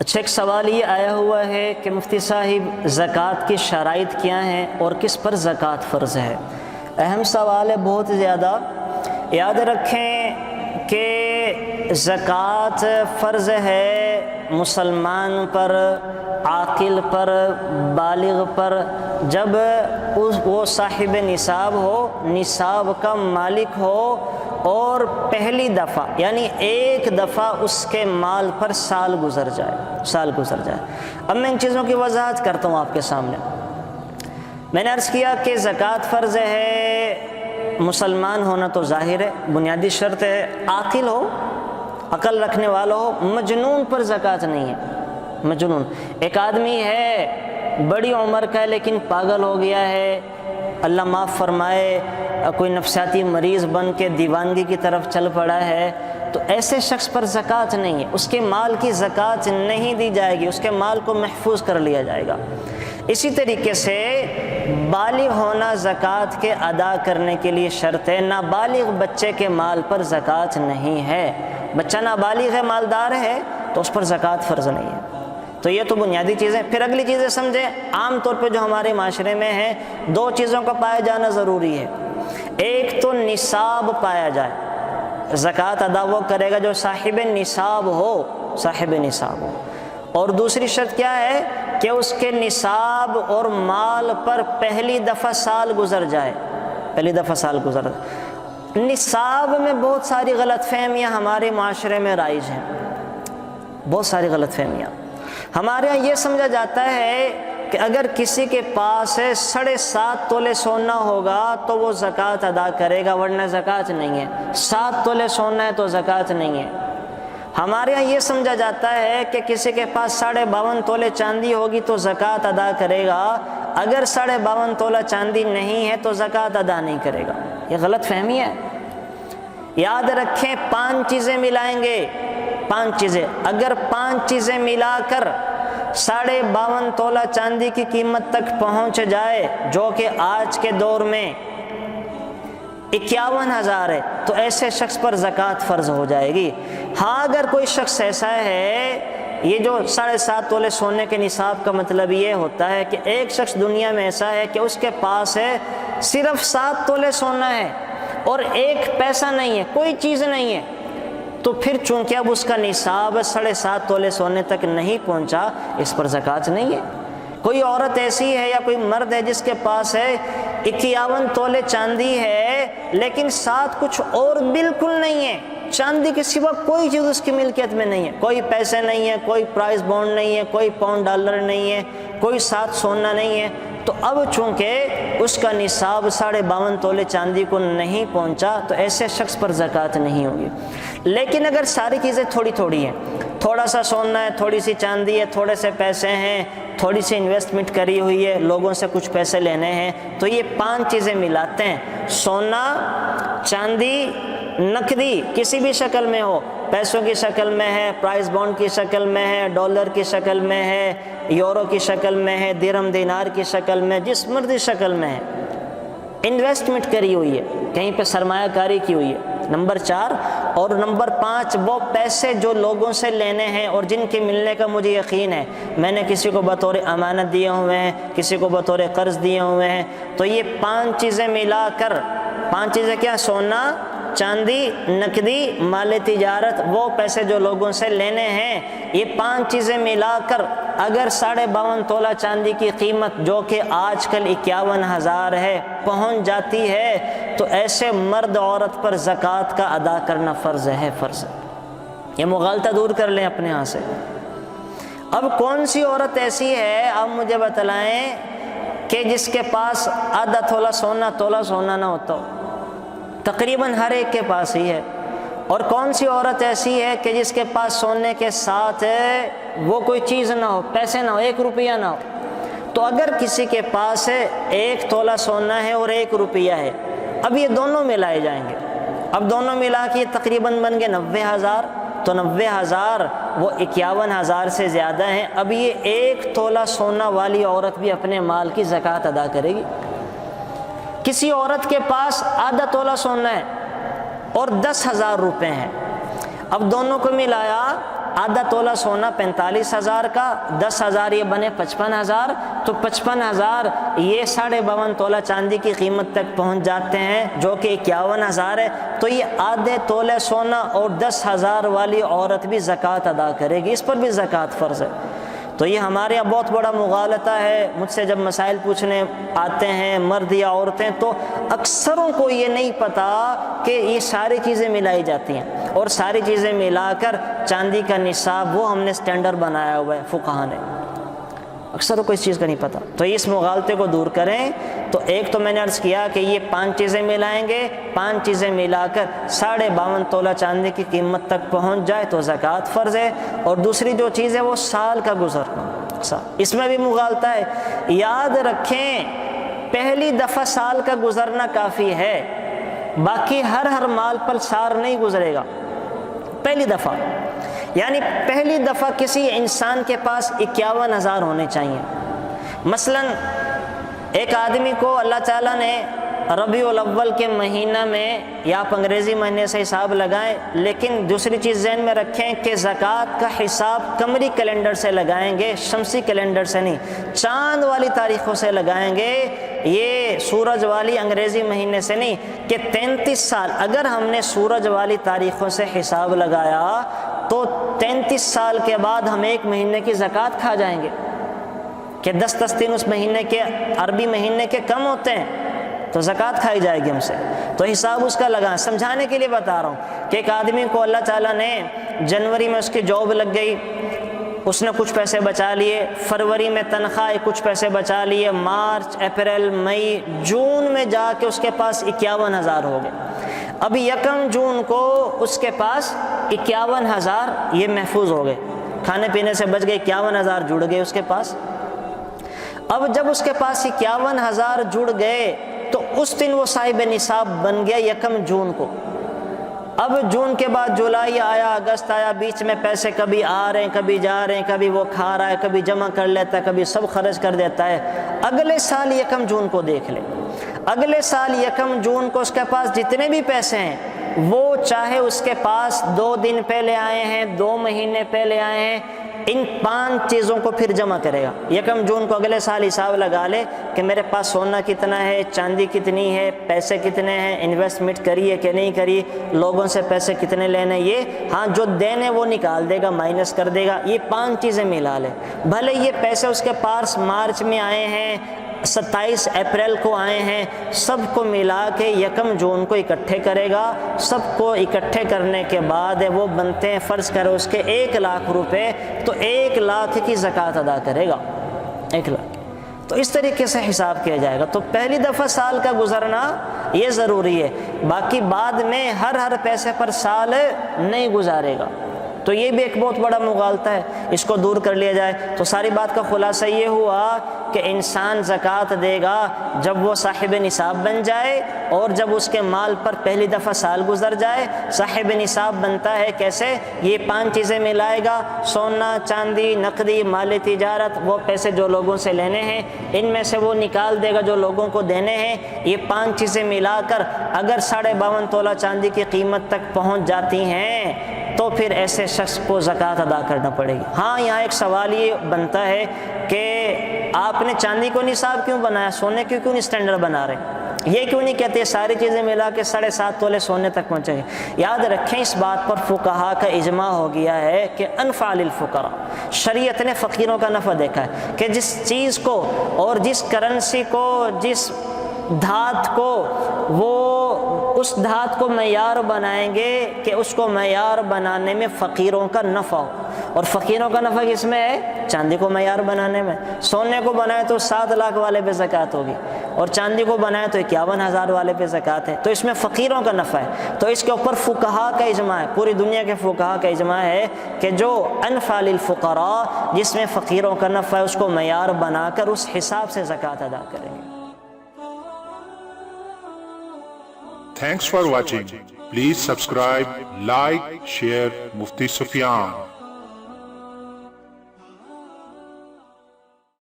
اچھا، ایک سوال یہ آیا ہوا ہے کہ مفتی صاحب زکوٰۃ کی شرائط کیا ہیں اور کس پر زکوٰۃ فرض ہے؟ اہم سوال ہے، بہت زیادہ۔ یاد رکھیں کہ زکوٰۃ فرض ہے مسلمان پر، عاقل پر، بالغ پر، جب وہ صاحب نصاب ہو، نصاب کا مالک ہو، اور پہلی دفعہ یعنی ایک دفعہ اس کے مال پر سال گزر جائے۔ اب میں ان چیزوں کی وضاحت کرتا ہوں آپ کے سامنے۔ میں نے عرض کیا کہ زکوٰۃ فرض ہے، مسلمان ہونا تو ظاہر ہے، بنیادی شرط ہے، عاقل ہو، عقل رکھنے والا ہو۔ مجنون پر زکوٰۃ نہیں ہے۔ مجنون ایک آدمی ہے، بڑی عمر کا ہے لیکن پاگل ہو گیا ہے، اللہ معاف فرمائے، کوئی نفسیاتی مریض بن کے دیوانگی کی طرف چل پڑا ہے، تو ایسے شخص پر زکوٰۃ نہیں ہے، اس کے مال کی زکوٰۃ نہیں دی جائے گی، اس کے مال کو محفوظ کر لیا جائے گا۔ اسی طریقے سے بالغ ہونا زکوٰۃ کے ادا کرنے کے لیے شرط ہے۔ نابالغ بچے کے مال پر زکوٰۃ نہیں ہے۔ بچہ نابالغ ہے، مالدار ہے، تو اس پر زکوٰۃ فرض نہیں ہے۔ تو یہ تو بنیادی چیزیں۔ پھر اگلی چیزیں سمجھیں، عام طور پہ جو ہمارے معاشرے میں ہے، دو چیزوں کا پایا جانا ضروری ہے۔ ایک تو نصاب پایا جائے، زکوٰۃ ادا وہ کرے گا جو صاحب نصاب ہو، اور دوسری شرط کیا ہے کہ اس کے نصاب اور مال پر پہلی دفعہ سال گزر جائے۔ نصاب میں بہت ساری غلط فہمیاں ہمارے معاشرے میں رائج ہیں، بہت ساری غلط فہمیاں۔ ہمارے یہاں یہ سمجھا جاتا ہے کہ اگر کسی کے پاس 7.5 تولے سونا ہوگا تو وہ زکوٰۃ ادا کرے گا، ورنہ زکوٰۃ نہیں ہے۔ 7 تولے سونا ہے تو زکوٰۃ نہیں ہے۔ ہمارے یہاں یہ سمجھا جاتا ہے کہ کسی کے پاس 52.5 تولے چاندی ہوگی تو زکوٰۃ ادا کرے گا، اگر 52.5 تولہ چاندی نہیں ہے تو زکوٰۃ ادا نہیں کرے گا۔ یہ غلط فہمی ہے۔ یاد رکھیں، 5 چیزیں ملائیں گے، 5 چیزیں، اگر 5 چیزیں ملا کر 52.5 تولہ چاندی کی قیمت تک پہنچ جائے، جو کہ آج کے دور میں 51,000 ہے، تو ایسے شخص پر زکوٰۃ فرض ہو جائے گی۔ ہاں، اگر کوئی شخص ایسا ہے، یہ جو 7.5 تولے سونے کے نصاب کا مطلب یہ ہوتا ہے کہ ایک شخص دنیا میں ایسا ہے کہ اس کے پاس ہے صرف 7 تولے سونا ہے اور 1 پیسہ نہیں ہے، کوئی چیز نہیں ہے، تو پھر چونکہ اب اس کا نصاب 7.5 تولے سونے تک نہیں پہنچا، اس پر زکوٰۃ نہیں ہے۔ کوئی عورت ایسی ہے یا کوئی مرد ہے جس کے پاس ہے 51 تولے چاندی ہے لیکن ساتھ کچھ اور بالکل نہیں ہے، چاندی کے سوا کوئی چیز اس کی ملکیت میں نہیں ہے، کوئی پیسے نہیں ہے، کوئی پرائز بانڈ نہیں ہے، کوئی پاؤنڈ ڈالر نہیں ہے، کوئی ساتھ سونا نہیں ہے، تو اب چونکہ اس کا نصاب 52.5 تولے چاندی کو نہیں پہنچا تو ایسے شخص پر زکوٰۃ نہیں ہوگی۔ لیکن اگر ساری چیزیں تھوڑی تھوڑی ہیں، تھوڑا سا سونا ہے، تھوڑی سی چاندی ہے، تھوڑے سے پیسے ہیں، تھوڑی سی انویسٹمنٹ کری ہوئی ہے، لوگوں سے کچھ پیسے لینے ہیں، تو یہ 5 چیزیں ملاتے ہیں، سونا، چاندی، نقدی کسی بھی شکل میں ہو، پیسوں کی شکل میں ہے، پرائز بانڈ کی شکل میں ہے، ڈالر کی شکل میں ہے، یورو کی شکل میں ہے، درہم دینار کی شکل میں، جس مرضی شکل میں ہے، انویسٹمنٹ کری ہوئی ہے، کہیں پہ سرمایہ کاری کی ہوئی ہے۔ نمبر 4 اور نمبر 5 وہ پیسے جو لوگوں سے لینے ہیں اور جن کے ملنے کا مجھے یقین ہے، میں نے کسی کو بطور امانت دیے ہوئے ہیں، کسی کو بطور قرض دیے ہوئے ہیں، تو یہ 5 چیزیں ملا کر، 5 چیزیں کیا؟ سونا، چاندی، نقدی، مال تجارت، وہ پیسے جو لوگوں سے لینے ہیں، یہ 5 چیزیں ملا کر اگر 52.5 تولہ چاندی کی قیمت جو کہ آج کل 51,000 ہے پہنچ جاتی ہے تو ایسے مرد عورت پر زکوٰۃ کا ادا کرنا فرض ہے۔ یہ مغالطہ دور کر لیں اپنے ہاں سے۔ اب کون سی عورت ایسی ہے، آپ مجھے بتلائیں، کہ جس کے پاس آدھا تولہ سونا نہ ہوتا ہو؟ تقریباً ہر ایک کے پاس ہی ہے۔ اور کون سی عورت ایسی ہے کہ جس کے پاس سونے کے ساتھ وہ کوئی چیز نہ ہو، پیسے نہ ہو، 1 روپیہ نہ ہو؟ تو اگر کسی کے پاس 1 تولہ سونا ہے اور 1 روپیہ ہے، اب یہ دونوں ملائے جائیں گے، اب دونوں ملا کے یہ تقریباً بن گئے 90,000، تو 90,000 وہ 51,000 سے زیادہ ہیں۔ اب یہ 1 تولہ سونا والی عورت بھی اپنے مال کی زکوٰۃ ادا کرے گی۔ کسی عورت کے پاس آدھا تولہ سونا ہے اور 10,000 روپے ہیں، اب دونوں کو ملایا آدھا تولہ سونا 45,000 کا، 10,000 یہ بنے 55,000، تو 55,000 یہ 52.5 تولہ چاندی کی قیمت تک پہنچ جاتے ہیں، جو کہ 51,000 ہے۔ تو یہ آدھے تولے سونا اور 10,000 والی عورت بھی زکوٰۃ ادا کرے گی، اس پر بھی زکوٰۃ فرض ہے۔ تو یہ ہمارے یہاں بہت بڑا مغالطہ ہے، مجھ سے جب مسائل پوچھنے آتے ہیں مرد یا عورتیں، تو اکثروں کو یہ نہیں پتہ کہ یہ ساری چیزیں ملائی جاتی ہیں، اور ساری چیزیں ملا کر چاندی کا نصاب وہ ہم نے سٹینڈرڈ بنایا ہوا ہے فقہا نے، اکثروں کو اس چیز کا نہیں پتہ۔ تو اس مغالطے کو دور کریں۔ تو ایک تو میں نے عرض کیا کہ یہ 5 چیزیں ملائیں گے، 5 چیزیں ملا کر 52.5 تولہ چاندی کی قیمت تک پہنچ جائے تو زکوٰۃ فرض ہے۔ اور دوسری جو چیز ہے وہ سال کا گزرنا، اس میں بھی مغالطہ ہے۔ یاد رکھیں پہلی دفعہ سال کا گزرنا کافی ہے، باقی ہر مال پر سال نہیں گزرے گا، پہلی دفعہ۔ یعنی پہلی دفعہ کسی انسان کے پاس 51,000 ہونے چاہیے۔ مثلا ایک آدمی کو اللہ تعالیٰ نے ربیع الاول کے مہینہ میں، یا آپ انگریزی مہینے سے حساب لگائیں، لیکن دوسری چیز ذہن میں رکھیں کہ زکوٰۃ کا حساب قمری کیلنڈر سے لگائیں گے، شمسی کیلنڈر سے نہیں، چاند والی تاریخوں سے لگائیں گے، یہ سورج والی انگریزی مہینے سے نہیں، کہ 33 سال اگر ہم نے سورج والی تاریخوں سے حساب لگایا تو 33 سال کے بعد ہم 1 مہینے کی زکوٰۃ کھا جائیں گے، کہ 10 دن اس مہینے کے عربی مہینے کے کم ہوتے ہیں، تو زکوٰۃ کھائی جائے گی ہم سے۔ تو حساب اس کا لگائیں، سمجھانے کے لیے بتا رہا ہوں کہ ایک آدمی کو اللہ تعالیٰ نے جنوری میں اس کی جاب لگ گئی، اس نے کچھ پیسے بچا لیے، فروری میں تنخواہ کچھ پیسے بچا لیے، مارچ، اپریل، مئی، جون میں جا کے اس کے پاس 51,000 ہو گئے۔ اب 1 جون کو اس کے پاس 51,000 یہ محفوظ ہو گئے، کھانے پینے سے بچ گئے، 51,000 جڑ گئے اس کے پاس۔ اب جب اس کے پاس 51,000 جڑ گئے تو اس دن وہ صاحب نصاب بن گیا 1 جون کو۔ اب جون کے بعد جولائی آیا، اگست آیا، بیچ میں پیسے کبھی آ رہے ہیں کبھی جا رہے ہیں، کبھی وہ کھا رہا ہے، کبھی جمع کر لیتا ہے، کبھی سب خرچ کر دیتا ہے۔ اگلے سال 1 جون کو دیکھ لے، اگلے سال 1 جون کو اس کے پاس جتنے بھی پیسے ہیں وہ چاہے اس کے پاس 2 دن پہلے آئے ہیں، 2 مہینے پہلے آئے ہیں، ان 5 چیزوں کو پھر جمع کرے گا۔ 1 جون کو اگلے سال حساب لگا لے کہ میرے پاس سونا کتنا ہے، چاندی کتنی ہے، پیسے کتنے ہیں، انویسٹمنٹ کری ہے کہ نہیں کری، لوگوں سے پیسے کتنے لینے، یہ ہاں جو دینے وہ نکال دے گا، مائنس کر دے گا، یہ 5 چیزیں ملا لے۔ بھلے یہ پیسے اس کے پاس مارچ میں آئے ہیں، 27 اپریل کو آئے ہیں، سب کو ملا کے 1 جون کو اکٹھے کرے گا۔ سب کو اکٹھے کرنے کے بعد وہ بنتے ہیں، فرض کرو اس کے 1 لاکھ روپے، تو 1 لاکھ کی زکوٰۃ ادا کرے گا، 1 لاکھ۔ تو اس طریقے سے حساب کیا جائے گا۔ تو پہلی دفعہ سال کا گزرنا یہ ضروری ہے، باقی بعد میں ہر پیسے پر سال نہیں گزارے گا۔ تو یہ بھی ایک بہت بڑا مغالطہ ہے، اس کو دور کر لیا جائے۔ تو ساری بات کا خلاصہ یہ ہوا کہ انسان زکوٰۃ دے گا جب وہ صاحب نصاب بن جائے، اور جب اس کے مال پر پہلی دفعہ سال گزر جائے۔ صاحب نصاب بنتا ہے کیسے؟ یہ 5 چیزیں ملائے گا، سونا، چاندی، نقدی، مال تجارت، وہ پیسے جو لوگوں سے لینے ہیں ان میں سے وہ نکال دے گا جو لوگوں کو دینے ہیں۔ یہ 5 چیزیں ملا کر اگر 52.5 تولہ چاندی کی قیمت تک پہنچ جاتی ہیں تو پھر ایسے شخص کو زکوٰۃ ادا کرنا پڑے گی۔ ہاں یہاں ایک سوال یہ بنتا ہے کہ آپ نے چاندی کو نصاب کیوں بنایا، سونے کو کیوں نہیں اسٹینڈرڈ بنا رہے؟ یہ کیوں نہیں کہتے ساری چیزیں ملا کے 7.5 تولے سونے تک پہنچیں گے؟ یاد رکھیں اس بات پر فقہا کا اجماع ہو گیا ہے کہ انفع للفقراء، شریعت نے فقیروں کا نفع دیکھا ہے کہ جس چیز کو اور جس کرنسی کو، جس دھات کو، وہ اس دھات کو معیار بنائیں گے کہ اس کو معیار بنانے میں فقیروں کا نفع ہو۔ اور فقیروں کا نفع کس میں ہے؟ چاندی کو معیار بنانے میں۔ سونے کو بنائے تو 7 لاکھ والے پہ زکوٰۃ ہوگی، اور چاندی کو بنائے تو 51,000 والے پہ زکوٰۃ ہے۔ تو اس میں فقیروں کا نفع ہے۔ تو اس کے اوپر فقہا کا اجماع ہے، پوری دنیا کے فقہا کا اجماع ہے کہ جو انفع للفقراء، جس میں فقیروں کا نفع ہے، اس کو معیار بنا کر اس حساب سے زکوٰۃ ادا کریں گے۔ Thanks for watching. Please subscribe, like, share Mufti Sufyan.